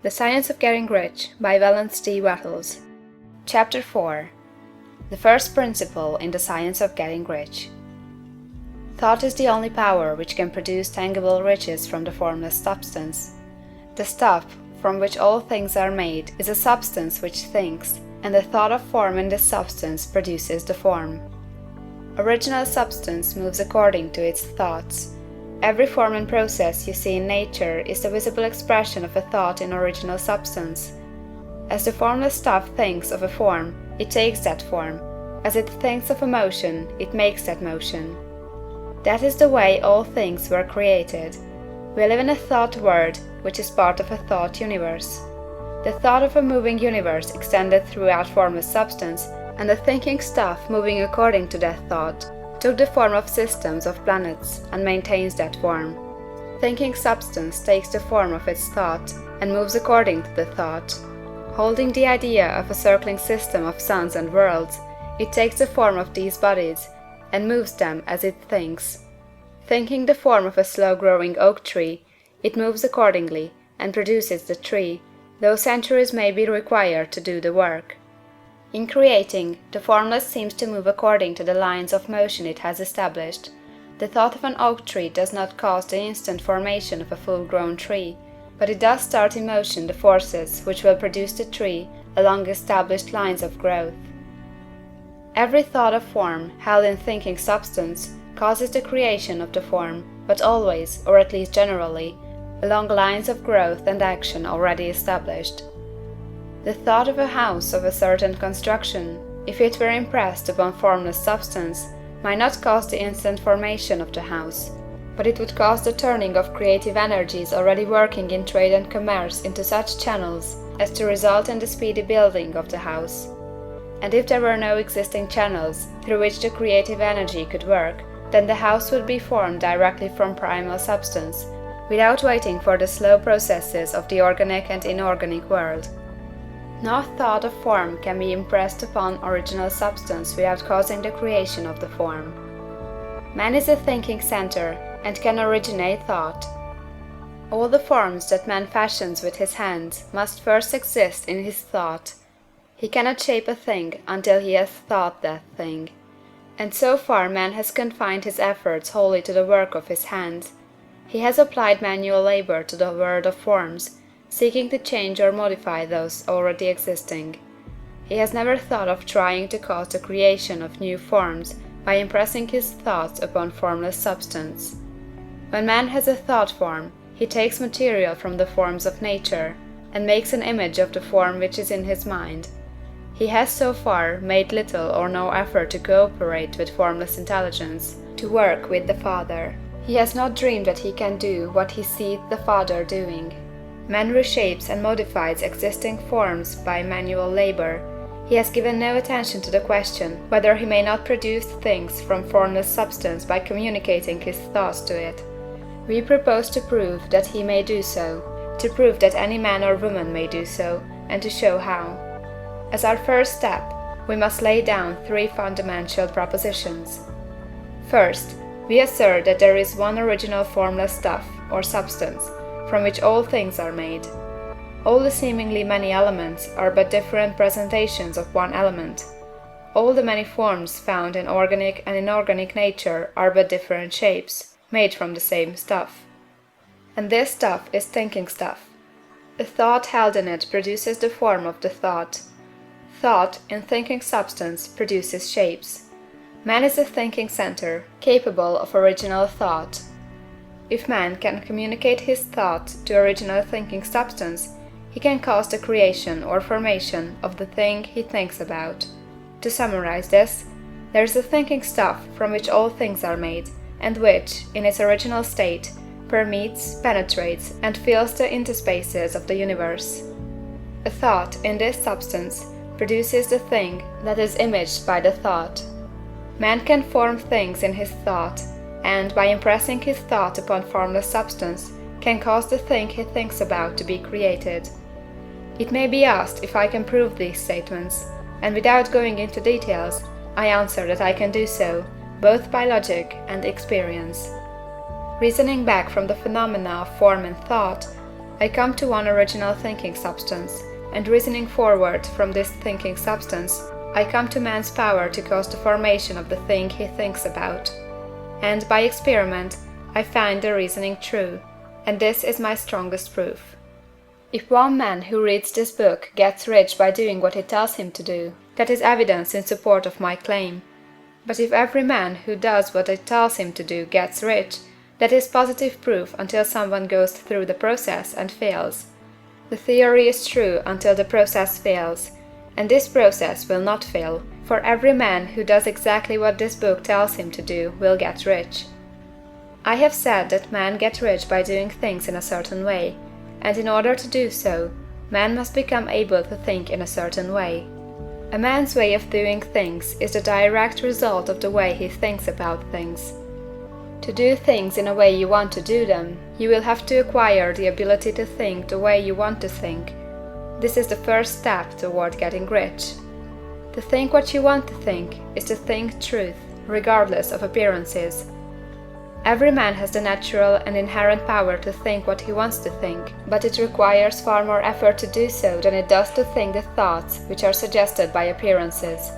The Science of Getting Rich by Wallace D. Wattles. Chapter 4. The First Principle in the Science of Getting Rich. Thought is the only power which can produce tangible riches from the formless substance. The stuff from which all things are made is a substance which thinks, and the thought of form in this substance produces the form. Original substance moves according to its thoughts. Every form and process you see in nature is the visible expression of a thought in original substance. As the formless stuff thinks of a form, it takes that form. As it thinks of a motion, it makes that motion. That is the way all things were created. We live in a thought world, which is part of a thought universe. The thought of a moving universe extended throughout formless substance, and the thinking stuff moving according to that thought took the form of systems of planets and maintains that form. Thinking substance takes the form of its thought and moves according to the thought. Holding the idea of a circling system of suns and worlds, it takes the form of these bodies and moves them as it thinks. Thinking the form of a slow-growing oak tree, it moves accordingly and produces the tree, though centuries may be required to do the work. In creating, the formless seems to move according to the lines of motion it has established. The thought of an oak tree does not cause the instant formation of a full-grown tree, but it does start in motion the forces which will produce the tree along established lines of growth. Every thought of form, held in thinking substance, causes the creation of the form, but always, or at least generally, along lines of growth and action already established. The thought of a house of a certain construction, if it were impressed upon formless substance, might not cause the instant formation of the house, but it would cause the turning of creative energies already working in trade and commerce into such channels as to result in the speedy building of the house. And if there were no existing channels through which the creative energy could work, then the house would be formed directly from primal substance, without waiting for the slow processes of the organic and inorganic world. No thought of form can be impressed upon original substance without causing the creation of the form. Man is a thinking center and can originate thought. All the forms that man fashions with his hands must first exist in his thought. He cannot shape a thing until he has thought that thing. And so far man has confined his efforts wholly to the work of his hands. He has applied manual labor to the world of forms, seeking to change or modify those already existing. He has never thought of trying to cause the creation of new forms by impressing his thoughts upon formless substance. When man has a thought form, he takes material from the forms of nature, and makes an image of the form which is in his mind. He has so far made little or no effort to cooperate with formless intelligence, to work with the Father. He has not dreamed that he can do what he sees the Father doing. Man reshapes and modifies existing forms by manual labor. He has given no attention to the question whether he may not produce things from formless substance by communicating his thoughts to it. We propose to prove that he may do so, to prove that any man or woman may do so, and to show how. As our first step, we must lay down three fundamental propositions. First, we assert that there is one original formless stuff, or substance, from which all things are made. All the seemingly many elements are but different presentations of one element. All the many forms found in organic and inorganic nature are but different shapes, made from the same stuff. And this stuff is thinking stuff. The thought held in it produces the form of the thought. Thought, in thinking substance, produces shapes. Man is a thinking center, capable of original thought. If man can communicate his thought to original thinking substance, he can cause the creation or formation of the thing he thinks about. To summarize this, there is a thinking stuff from which all things are made, and which, in its original state, permeates, penetrates, and fills the interspaces of the universe. A thought in this substance produces the thing that is imaged by the thought. Man can form things in his thought, and by impressing his thought upon formless substance, can cause the thing he thinks about to be created. It may be asked if I can prove these statements, and without going into details, I answer that I can do so, both by logic and experience. Reasoning back from the phenomena of form and thought, I come to one original thinking substance, and reasoning forward from this thinking substance, I come to man's power to cause the formation of the thing he thinks about. And by experiment, I find the reasoning true, and this is my strongest proof. If one man who reads this book gets rich by doing what it tells him to do, that is evidence in support of my claim. But if every man who does what it tells him to do gets rich, that is positive proof until someone goes through the process and fails. The theory is true until the process fails, and this process will not fail, for every man who does exactly what this book tells him to do will get rich. I have said that men get rich by doing things in a certain way, and in order to do so, man must become able to think in a certain way. A man's way of doing things is the direct result of the way he thinks about things. To do things in a way you want to do them, you will have to acquire the ability to think the way you want to think. This is the first step toward getting rich. To think what you want to think is to think truth, regardless of appearances. Every man has the natural and inherent power to think what he wants to think, but it requires far more effort to do so than it does to think the thoughts which are suggested by appearances.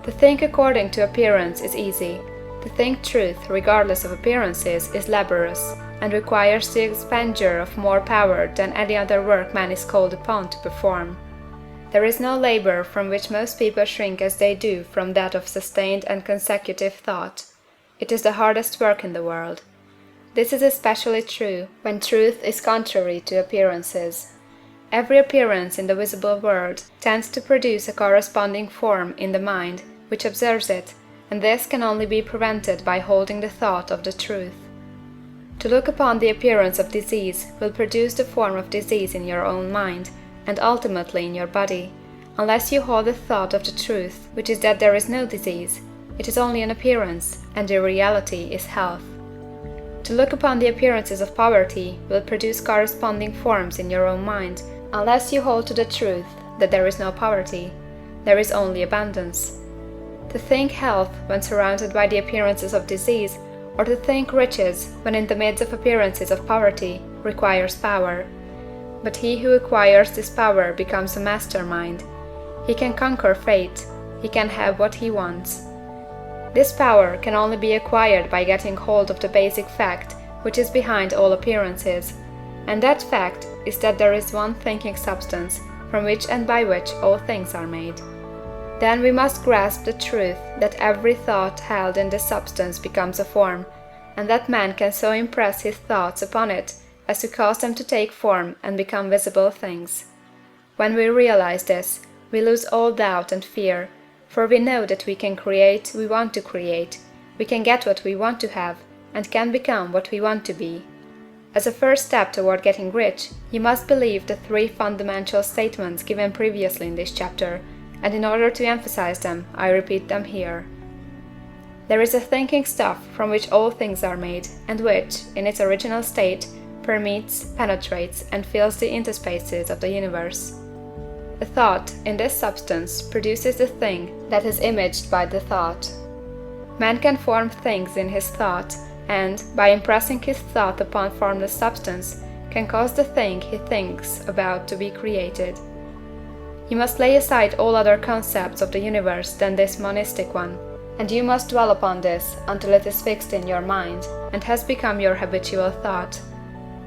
To think according to appearance is easy. To think truth regardless of appearances is laborious, and requires the expenditure of more power than any other work man is called upon to perform. There is no labor from which most people shrink as they do from that of sustained and consecutive thought. It is the hardest work in the world. This is especially true when truth is contrary to appearances. Every appearance in the visible world tends to produce a corresponding form in the mind which observes it, and this can only be prevented by holding the thought of the truth. To look upon the appearance of disease will produce the form of disease in your own mind, and ultimately in your body, unless you hold the thought of the truth, which is that there is no disease, it is only an appearance, and the reality is health. To look upon the appearances of poverty will produce corresponding forms in your own mind, unless you hold to the truth that there is no poverty, there is only abundance. To think health when surrounded by the appearances of disease, or to think riches when in the midst of appearances of poverty, requires power. But he who acquires this power becomes a mastermind. He can conquer fate, he can have what he wants. This power can only be acquired by getting hold of the basic fact which is behind all appearances, and that fact is that there is one thinking substance from which and by which all things are made. Then we must grasp the truth that every thought held in this substance becomes a form, and that man can so impress his thoughts upon it as to cause them to take form and become visible things. When we realize this, we lose all doubt and fear, for we know that we can create we want to create, we can get what we want to have, and can become what we want to be. As a first step toward getting rich, you must believe the three fundamental statements given previously in this chapter, and in order to emphasize them, I repeat them here. There is a thinking stuff from which all things are made, and which, in its original state, permeates, penetrates, and fills the interspaces of the universe. The thought, in this substance, produces the thing that is imaged by the thought. Man can form things in his thought, and, by impressing his thought upon formless substance, can cause the thing he thinks about to be created. You must lay aside all other concepts of the universe than this monistic one, and you must dwell upon this until it is fixed in your mind, and has become your habitual thought.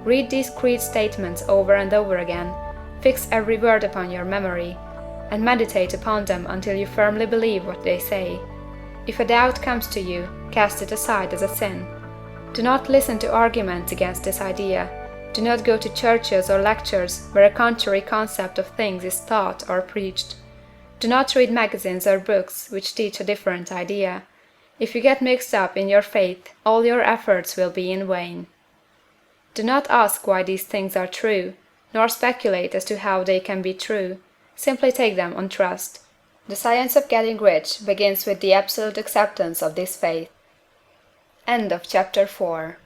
Read these creed statements over and over again, fix every word upon your memory, and meditate upon them until you firmly believe what they say. If a doubt comes to you, cast it aside as a sin. Do not listen to arguments against this idea. Do not go to churches or lectures where a contrary concept of things is taught or preached. Do not read magazines or books which teach a different idea. If you get mixed up in your faith, all your efforts will be in vain. Do not ask why these things are true, nor speculate as to how they can be true. Simply take them on trust. The science of getting rich begins with the absolute acceptance of this faith. End of chapter 4.